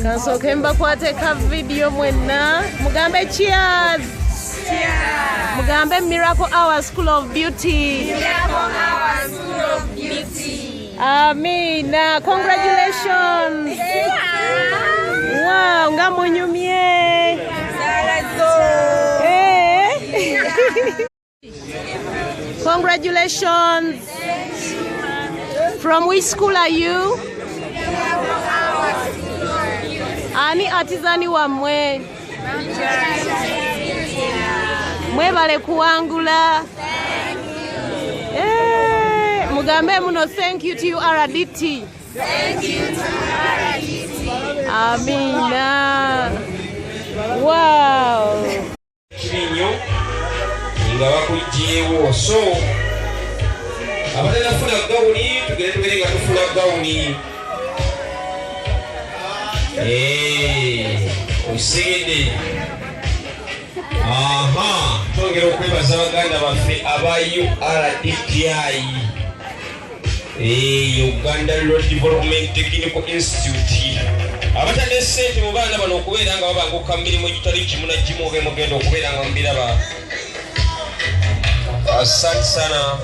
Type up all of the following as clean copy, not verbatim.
Kansoke mbakwate ka video mwenna. Mugambe cheers. Mugambe Miracle Hour School of Beauty. Miracle Hour School of Beauty. Amina. Congratulations. Wow, ngamunyumye. Congratulations. From which school are you? Ani artisani wa mwe. Mwe bale kuangula. Mugambe muno thank you to you Urdti. Thank you to Urdti. Amina. Wow. Nga bakujjeewo so abalala funa gawuni tugere nga tufuna gawuni osigede twongera okwebaza baganda baffe aba Urdti Uganda Road Development Technical Institute abatadde ssente mu baana bano okubeera nga babanguka mu mirimu egitali kimu na kimu obe mugenda okubeera nga mubiraba. Asante sana.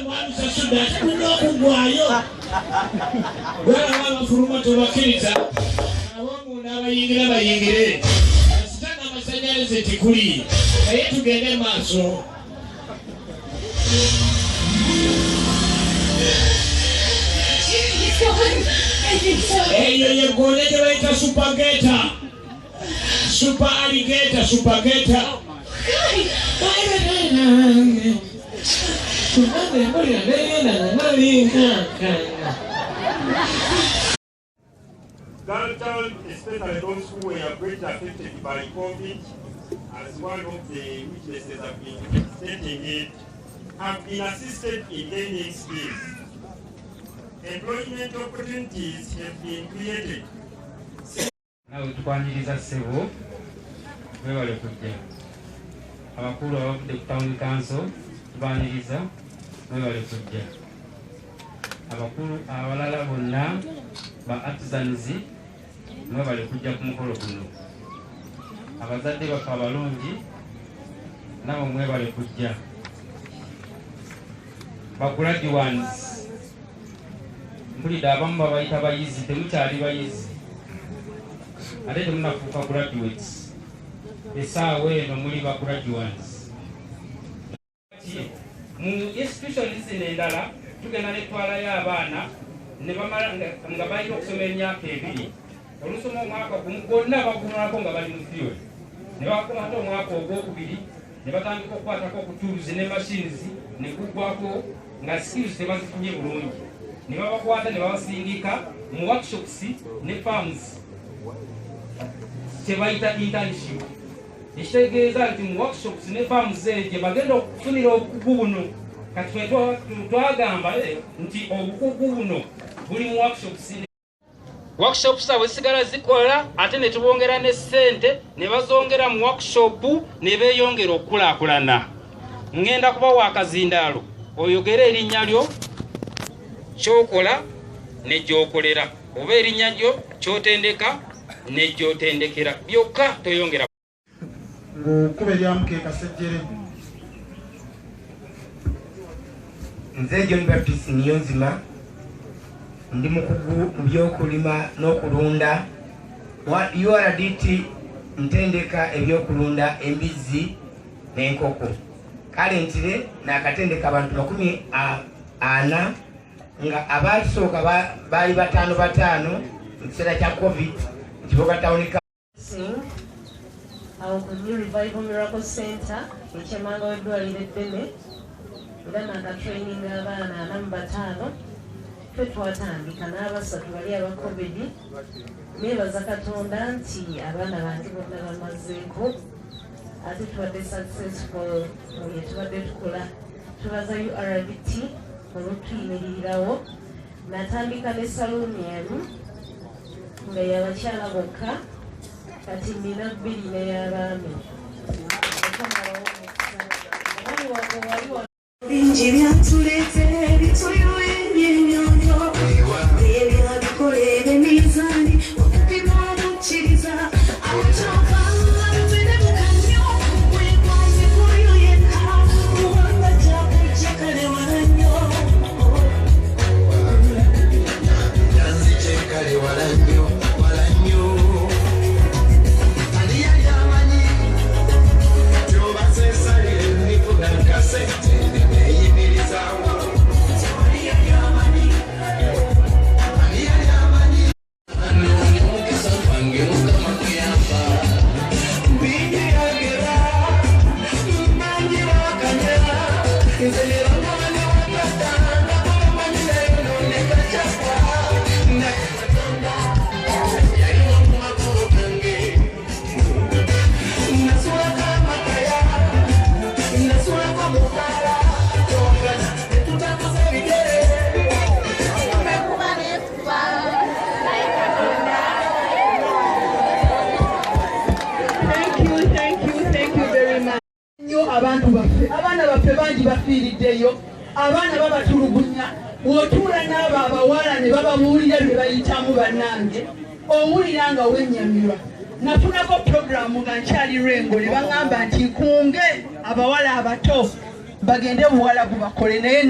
mwanusa suda tulina okugwayo bwala bafuluma tubakiriza abomunda abayingira bayingire asitanga amasanyalaze tikuli naye tugende maaso eyo yegone gye bayita supageta super alligator supageta Downtown, especially those who were greatly affected by COVID, as one of the witnesses have been stating it, have been assisted in gaining skills. Employment opportunities have been created. Nawe tukwaniriza ssebo webale kujja abakulu abavudde ku town council tubaniriza webale kujja abakulu abalala bonna ba artisans mwebale kujja ku mukolo guno abazadde baffe abalungi nabo mwebale kujja ba graduants mpulidde abamu babayita bayizi temukyali bayizi ate temunafuuka graduates esaawa eno muli ba graduants mu institution zino endala tugenda netwalayo abaana ne bamala nga balina okusoma emyaka ebiri olusoma omwaka gumu gonna bagumulako nga bali mu theory ne bakomata omwaka ogwokubiri ne batandika okukwatako okutuluzi ne machines ne guggwako nga skills tebazifunye bulungi ne babakwata ne babasindika mu workshops ne farms kyebayita internship ekitegeeza nti mu workshops ne farms gye bagenda okufunira obukugu buno kati twagamba nti obukugu buno buli mu workshops abo zisigala zikola ate ne tubongera ne ssente ne bazongera mu workshop ne beeyongera okukulaakulana. Ngenda kubawa akazindaalo oyogere erinnya lyo kyokola ne gyokolera oba erinnya lyo kyotendeka ne gyotendekera byokka toyongera ng'okuba eryamukeeka sejjere. Nze John Baptist Niyonzima ndi mukugu mu byokulima n'okulunda. Urdti ntendeka ebyokulunda embizzi n'enkoko. Kale ntire n'akatendeka abantu 40 nga abasooka baali 5 mu kiseera kya COVID Kiboga Town awo ku New Revival Miracle Center ekyemanga w'eddwaliro eddene era n'akatraininga abaana 45 twe twatandika n'abasatu bali aba COVID. Neebaza Katonda nti abaana bange bonna bamazeeko ate tubadde successful mu bye tubadde tukola. Tubaza Urdti olw'otuyimirirawo. Natandika ne saluuni emu nga y'abakyala bokka kati nina 2 n'ey'abaami. Bingi byatuleetera ebituyo eby'ennyonyo ebyabikoleera emizaani okupima omukkiriza abatooka batwine mukannyo wekwaze kuyo yenna kubanga gyakujja kale wala nnyo yanzije kale wala nnyo wala nnyo ani yali amanyi tyobaseesalire nifuga nkasente abantu baffe abaana baffe bangi bafiiriddeyo abaana babatulugunya wotuula n'abo abawala ne bababuulira bye bayitamu bannange owulira nga wennyamira. Nafunako puroguramu nga nkyali Lwengo ne baŋŋamba nti nkunge abawala abato bagende buwala kubakole naye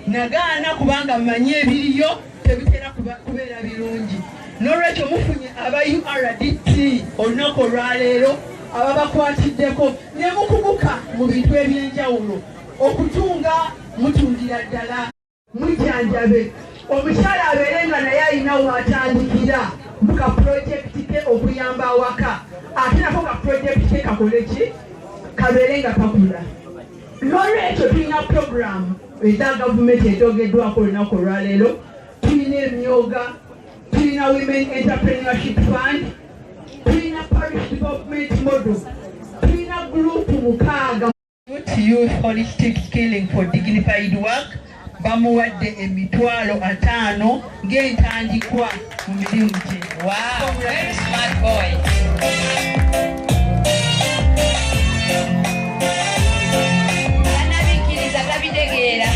nagaana kubanga mmanyi ebiriyo tebitera kubeera birungi. N'olwekyo mufunye aba Urdti olunaku olwaleero ababakwatiddeko ne mukuguka mu bintu ebyenjawulo okutunga mutundira ddala mujjanjabe omukyala abeerenga naye alina waatandikira mu ka pulojekiti ke okuyamba awaka ate nako ka pulojekiti ke kakole ki kabeerenga kakula. N'olwekyo tulina puroguramu eza gavumenti etoogeddwako olunaku olwaleero, tulina emyoga, tulina women entrepreneurship fund, tulina parish development model, tulina gurupu 6 youth holistic skilling for dignified work. Bamuwadde emitwalo 5 ng'entandikwa mu mirimu gye. Wow, very smart boy. Anabikiriza tabitegeera.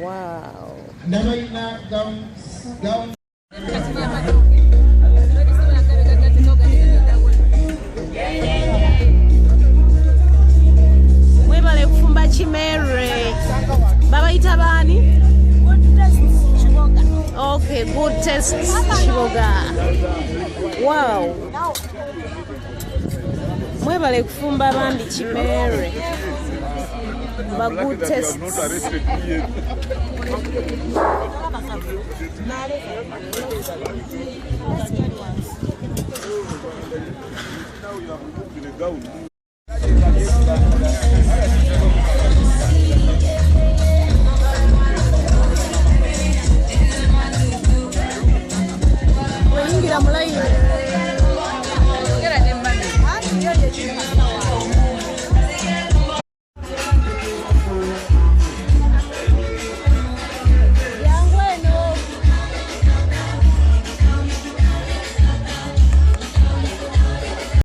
Wow. Mwebale kufumba chimere. Baba itabani? Good taste Kiboga. Okay, good taste Kiboga. Wow. Mwebale kufumba bambi chimere. But good taste. Now you have removed the gown.